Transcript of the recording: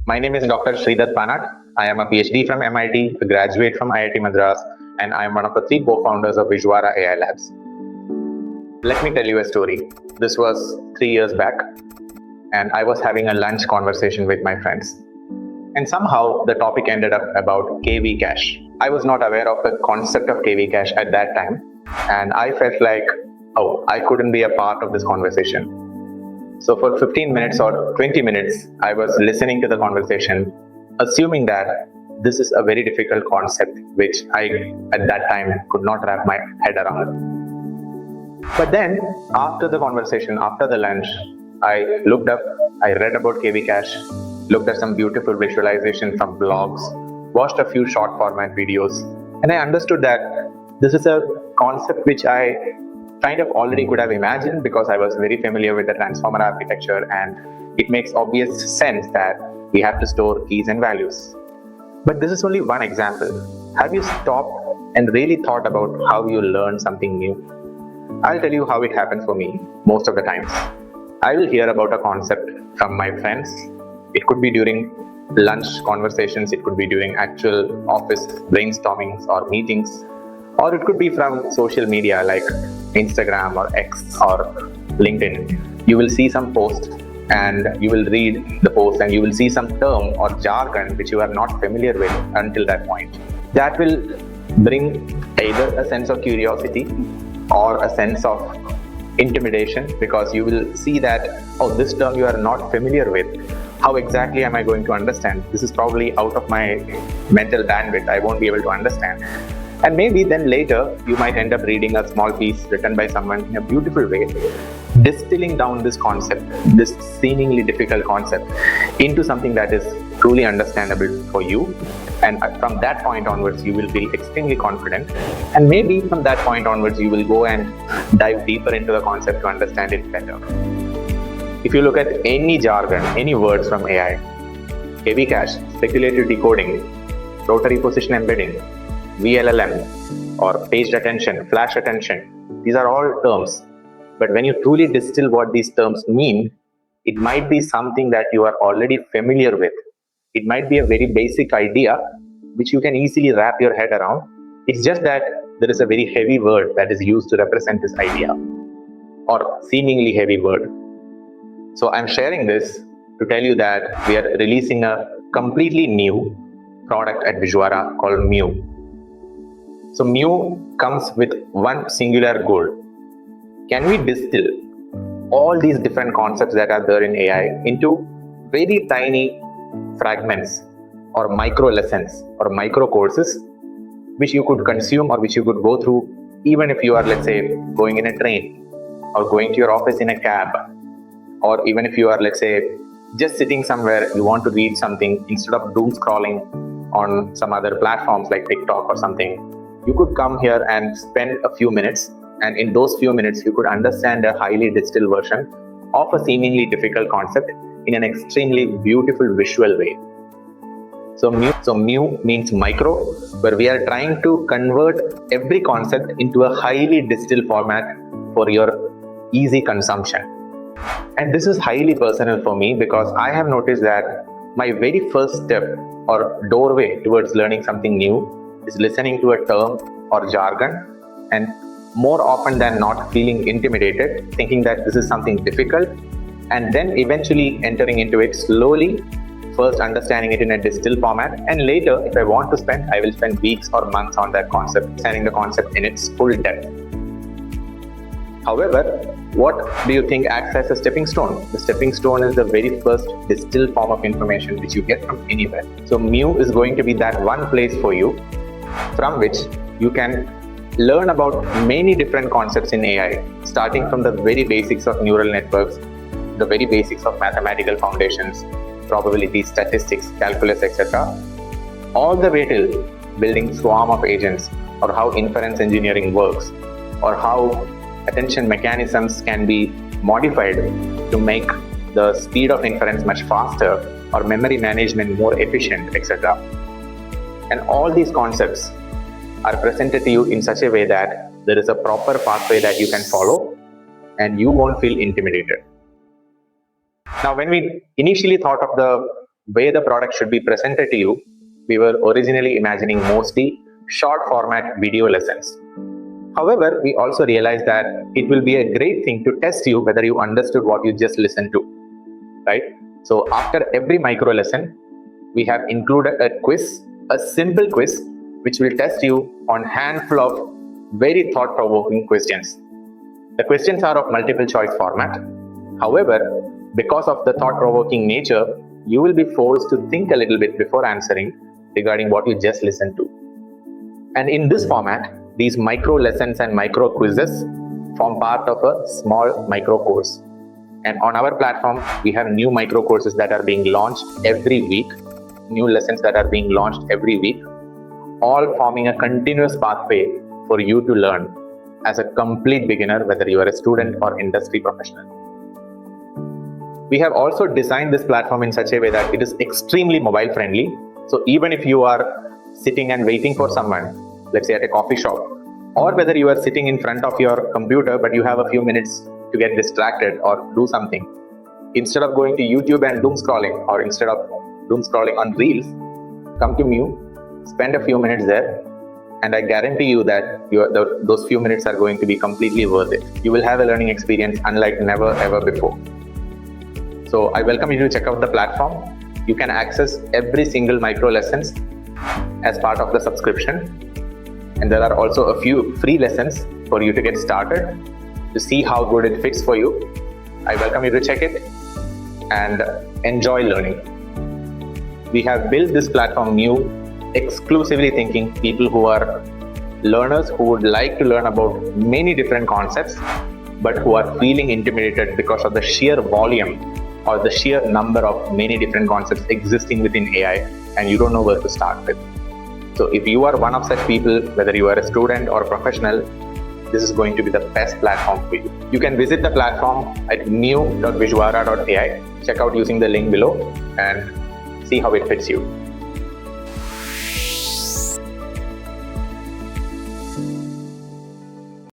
My name is Dr. Sreedath Panat. I am a PhD from MIT, a graduate from IIT Madras, and I am one of the 3 co-founders of Vizuara AI Labs. Let me tell you a story. This was 3 years back, and I was having a lunch conversation with my friends. And somehow the topic ended up about KV cache. I was not aware of the concept of KV cache at that time, and I felt like, I couldn't be a part of this conversation. So for 15 minutes or 20 minutes, I was listening to the conversation, assuming that this is a very difficult concept, which I, at that time, could not wrap my head around. But then, after the conversation, after the lunch, I looked up, I read about KV cache, looked at some beautiful visualization from blogs, watched a few short format videos, and I understood that this is a concept which I kind of already could have imagined because I was very familiar with the transformer architecture, and it makes obvious sense that we have to store keys and values. But this is only one example. Have you stopped and really thought about how you learn something new? I'll tell you how it happens for me most of the times. I will hear about a concept from my friends. It could be during lunch conversations, it could be during actual office brainstormings or meetings, or it could be from social media like Instagram or X or LinkedIn. You will see some post and you will read the post and you will see some term or jargon which you are not familiar with until that point. That will bring either a sense of curiosity or a sense of intimidation, because you will see that, this term you are not familiar with. How exactly am I going to understand? This is probably out of my mental bandwidth. I won't be able to understand. And maybe then later, you might end up reading a small piece written by someone in a beautiful way, distilling down this concept, this seemingly difficult concept, into something that is truly understandable for you. And from that point onwards, you will feel extremely confident. And maybe from that point onwards, you will go and dive deeper into the concept to understand it better. If you look at any jargon, any words from AI, KV cache, speculative decoding, rotary position embedding, vLLM, or paged attention, flash attention, these are all terms. But when you truly distill what these terms mean, it might be something that you are already familiar with. It might be a very basic idea which you can easily wrap your head around. It's just that there is a very heavy word that is used to represent this idea, or seemingly heavy word. So I'm sharing this to tell you that we are releasing a completely new product at Vizuara called Mu. So Mu comes with one singular goal. Can we distill all these different concepts that are there in AI into very tiny fragments or micro lessons or micro courses which you could consume or which you could go through even if you are, let's say, going in a train or going to your office in a cab, or even if you are, let's say, just sitting somewhere, you want to read something instead of doom scrolling on some other platforms like TikTok or something. You could come here and spend a few minutes, and in those few minutes, you could understand a highly distilled version of a seemingly difficult concept in an extremely beautiful visual way. So Mu means micro, where we are trying to convert every concept into a highly distilled format for your easy consumption. And this is highly personal for me because I have noticed that my very first step or doorway towards learning something new is listening to a term or jargon, and more often than not feeling intimidated, thinking that this is something difficult, and then eventually entering into it slowly, first understanding it in a distilled format, and later, if I want to spend, I will spend weeks or months on that concept, understanding the concept in its full depth. However, what do you think acts as a stepping stone? The stepping stone is the very first distilled form of information which you get from anywhere. So Mu is going to be that one place for you from which you can learn about many different concepts in AI, starting from the very basics of neural networks, the very basics of mathematical foundations, probability, statistics, calculus, etc., all the way till building swarm of agents, or how inference engineering works, or how attention mechanisms can be modified to make the speed of inference much faster, or memory management more efficient, etc. And all these concepts are presented to you in such a way that there is a proper pathway that you can follow and you won't feel intimidated. Now, when we initially thought of the way the product should be presented to you, we were originally imagining mostly short format video lessons. However, we also realized that it will be a great thing to test you whether you understood what you just listened to, right? So after every micro lesson, we have included a quiz, a simple quiz, which will test you on a handful of very thought-provoking questions. The questions are of multiple choice format. However, because of the thought-provoking nature, you will be forced to think a little bit before answering regarding what you just listened to. And in this format, these micro lessons and micro quizzes form part of a small micro course. And on our platform, we have new micro courses that are being launched every week, new lessons that are being launched every week, all forming a continuous pathway for you to learn as a complete beginner, whether you are a student or industry professional. We have also designed this platform in such a way that it is extremely mobile friendly. So even if you are sitting and waiting for someone, let's say at a coffee shop, or whether you are sitting in front of your computer but you have a few minutes to get distracted or do something, instead of going to YouTube and doom scrolling, or instead of doom scrolling on Reels, come to Mew, spend a few minutes there, and I guarantee you that those few minutes are going to be completely worth it. You will have a learning experience unlike never ever before. So I welcome you to check out the platform. You can access every single micro lessons as part of the subscription. And there are also a few free lessons for you to get started to see how good it fits for you. I welcome you to check it and enjoy learning. We have built this platform new, exclusively thinking people who are learners who would like to learn about many different concepts, but who are feeling intimidated because of the sheer volume or the sheer number of many different concepts existing within AI, and you don't know where to start with. So if you are one of such people, whether you are a student or a professional, this is going to be the best platform for you. You can visit the platform at new.vizuara.ai, check out using the link below and see how it fits you.